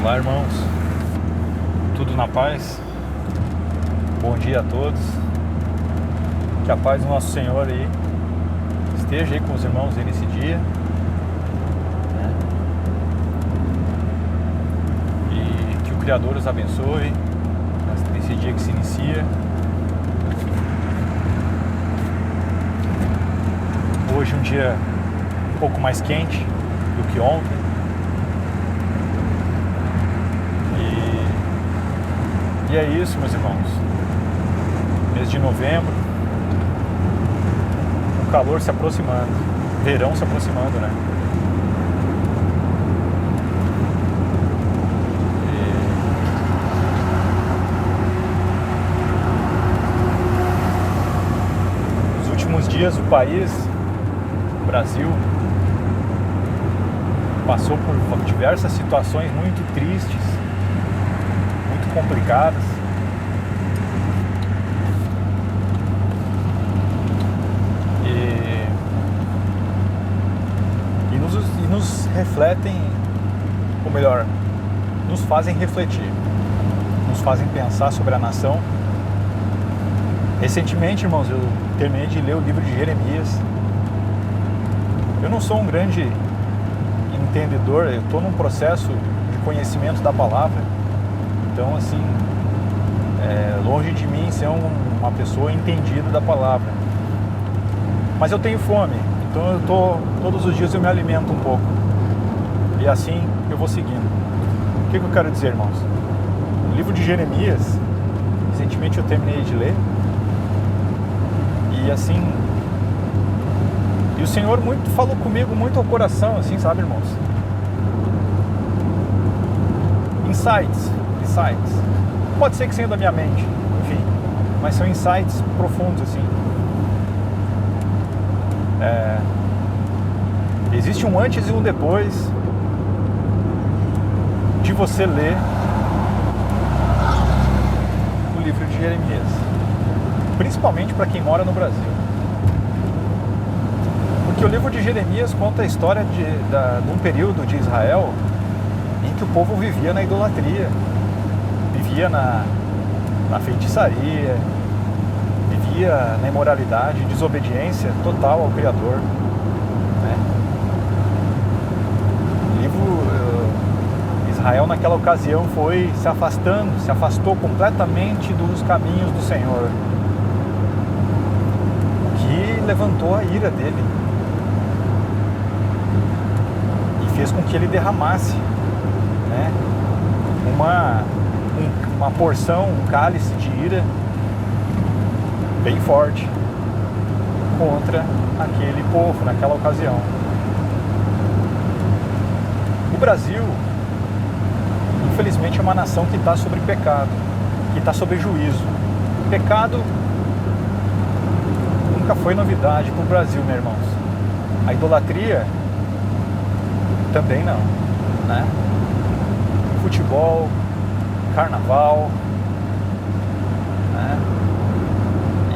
Olá, irmãos, tudo na paz? Bom dia a todos. Que a paz do nosso Senhor aí esteja aí com os irmãos aí nesse dia, né? E que o Criador os abençoe nesse dia que se inicia. Hoje um dia um pouco mais quente do que ontem. E é isso, meus irmãos. Mês de novembro, o calor se aproximando, verão se aproximando, né? Nos últimos dias o país, o Brasil, passou por diversas situações muito tristes, complicadas. E nos refletem, ou melhor, nos fazem refletir, nos fazem pensar sobre a nação. Recentemente, irmãos, eu terminei de ler o livro de Jeremias. Eu não sou um grande entendedor, eu estou num processo de conhecimento da palavra. Então, assim, longe de mim ser uma pessoa entendida da palavra. Mas eu tenho fome, então todos os dias eu me alimento um pouco. E assim eu vou seguindo. O que eu quero dizer, irmãos? O livro de Jeremias, recentemente eu terminei de ler. E assim, e o Senhor falou comigo muito ao coração, assim, sabe, irmãos? Insights. Pode ser que seja da minha mente, enfim, mas são insights profundos, assim. Existe um antes e um depois de você ler o livro de Jeremias, principalmente para quem mora no Brasil, porque o livro de Jeremias conta a história de um período de Israel em que o povo vivia na idolatria, vivia na feitiçaria, vivia na imoralidade, desobediência total ao Criador, né? O livro, Israel naquela ocasião se afastou completamente dos caminhos do Senhor, o que levantou a ira dele e fez com que ele derramasse, né, uma porção, um cálice de ira bem forte contra aquele povo naquela ocasião. O Brasil, infelizmente, é uma nação que está sobre pecado, que está sobre juízo. Pecado nunca foi novidade para o Brasil, meus irmãos. A idolatria também não, né? Futebol, carnaval, né?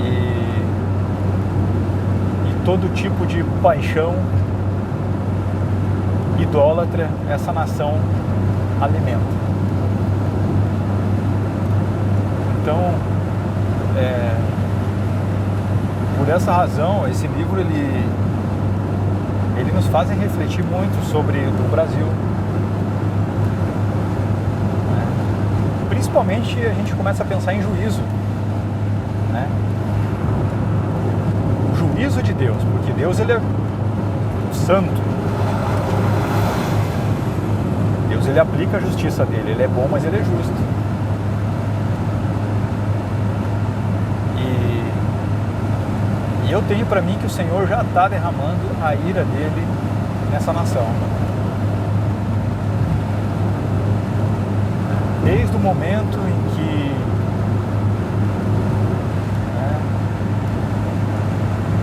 E todo tipo de paixão idólatra essa nação alimenta. Então, por essa razão, esse livro ele nos faz refletir muito sobre o Brasil. Principalmente a gente começa a pensar em juízo, né? O juízo de Deus, porque Deus ele é santo. Deus ele aplica a justiça dele, ele é bom, mas ele é justo. E eu tenho para mim que o Senhor já está derramando a ira dele nessa nação. Desde o momento em que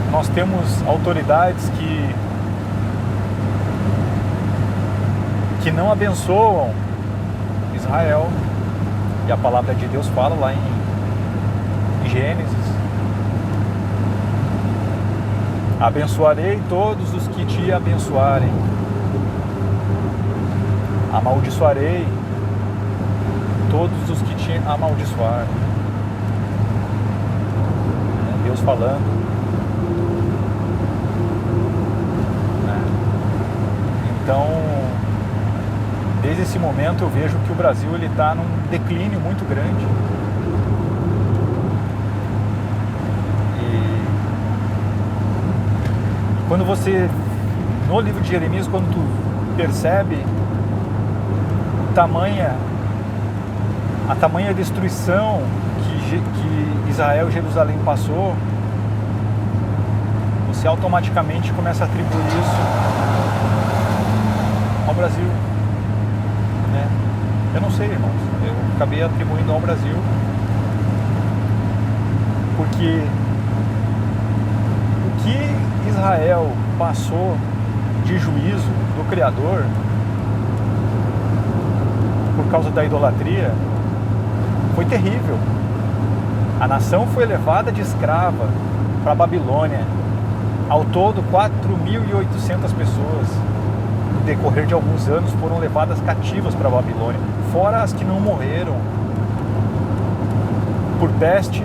nós temos autoridades que não abençoam Israel, e a palavra de Deus fala lá em Gênesis: abençoarei todos os que te abençoarem, amaldiçoarei todos os que te amaldiçoaram. Deus falando. Então, desde esse momento eu vejo que o Brasil está num declínio muito grande. E quando você, no livro de Jeremias, quando tu percebe a tamanha destruição que Israel e Jerusalém passou, você automaticamente começa a atribuir isso ao Brasil, né? Eu não sei, irmãos, eu acabei atribuindo ao Brasil porque o que Israel passou de juízo do Criador por causa da idolatria foi terrível. A nação foi levada de escrava para a Babilônia. Ao todo, 4.800 pessoas, no decorrer de alguns anos, foram levadas cativas para a Babilônia, fora as que não morreram por peste,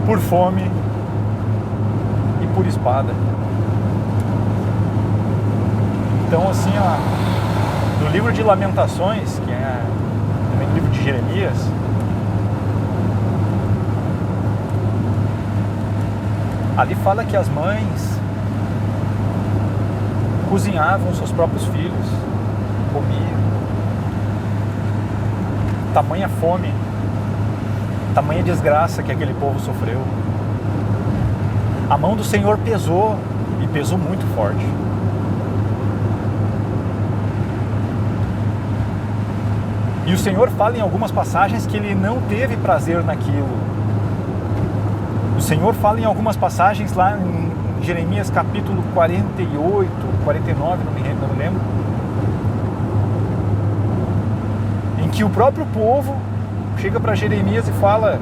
por fome e por espada. Então, assim, no livro de Lamentações, que é também no livro de Jeremias, ali fala que as mães cozinhavam seus próprios filhos, comiam. Tamanha fome, tamanha desgraça que aquele povo sofreu. A mão do Senhor pesou, e pesou muito forte. E o Senhor fala em algumas passagens que Ele não teve prazer naquilo. O Senhor fala em algumas passagens lá em Jeremias capítulo 48, 49, não me lembro, em que o próprio povo chega para Jeremias e fala: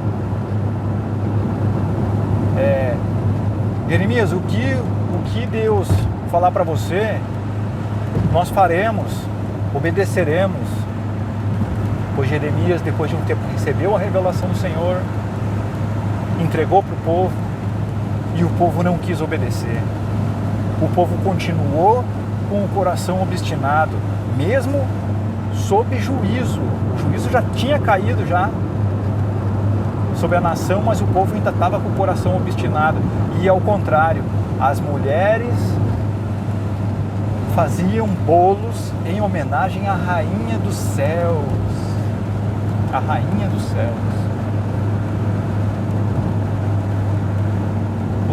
Jeremias, o que Deus falar para você, nós faremos, obedeceremos. Pois Jeremias, depois de um tempo, recebeu a revelação do Senhor, entregou para o povo, e o povo não quis obedecer. O povo continuou com o coração obstinado, mesmo sob juízo. O juízo já tinha caído já sobre a nação, mas o povo ainda estava com o coração obstinado. E ao contrário, as mulheres faziam bolos em homenagem à Rainha dos Céus. A Rainha dos Céus.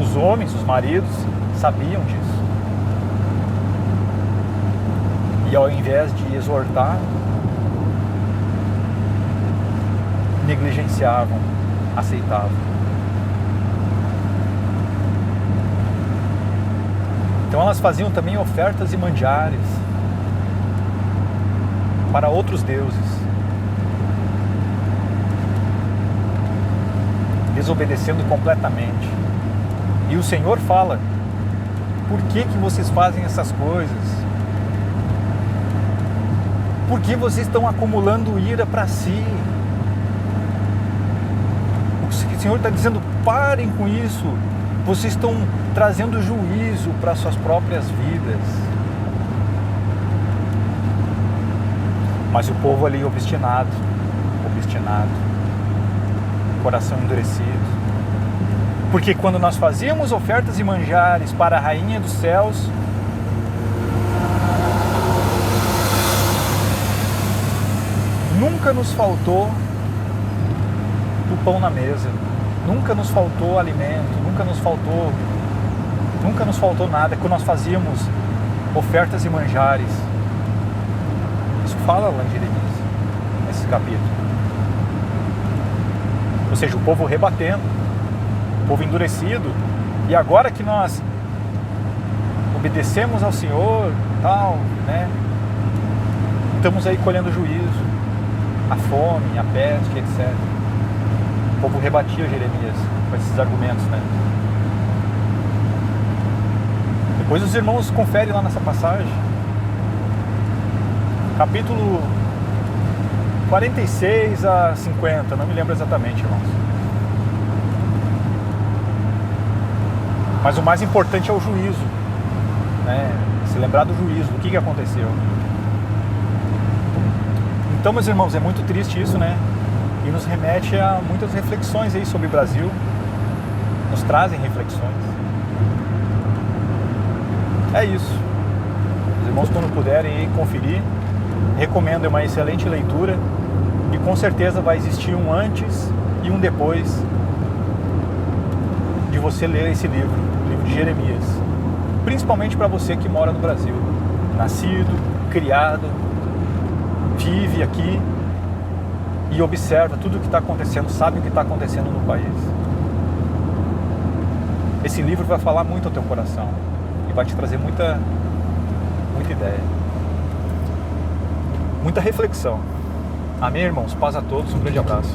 Os homens, os maridos, sabiam disso. E ao invés de exortar, negligenciavam, aceitavam. Então elas faziam também ofertas e manjares para outros deuses, desobedecendo completamente. E o Senhor fala: por que vocês fazem essas coisas? Por que vocês estão acumulando ira para si? O Senhor está dizendo: parem com isso. Vocês estão trazendo juízo para suas próprias vidas. Mas o povo ali obstinado, coração endurecido. Porque quando nós fazíamos ofertas e manjares para a Rainha dos Céus, nunca nos faltou o pão na mesa, nunca nos faltou alimento, nunca nos faltou nada quando nós fazíamos ofertas e manjares. Isso fala lá em Jeremias, nesse capítulo. Ou seja, o povo rebatendo, o povo endurecido. E agora que nós obedecemos ao Senhor, tal, né? Estamos aí colhendo juízo, a fome, a peste, etc. O povo rebatia Jeremias com esses argumentos, né? Depois os irmãos conferem lá nessa passagem. Capítulo 46 a 50, não me lembro exatamente, irmãos. Mas o mais importante é o juízo, né? Se lembrar do juízo, do que aconteceu. Então, meus irmãos, é muito triste isso, né? E nos remete a muitas reflexões aí sobre o Brasil, nos trazem reflexões. É isso. Os irmãos, quando puderem ir conferir, recomendo, é uma excelente leitura e com certeza vai existir um antes e um depois de você ler esse livro, o livro de Jeremias. Principalmente para você que mora no Brasil, nascido, criado, vive aqui e observa tudo o que está acontecendo, sabe o que está acontecendo no país. Esse livro vai falar muito ao teu coração e vai te trazer muita ideia, muita reflexão. Amém, irmãos? Paz a todos, um grande abraço.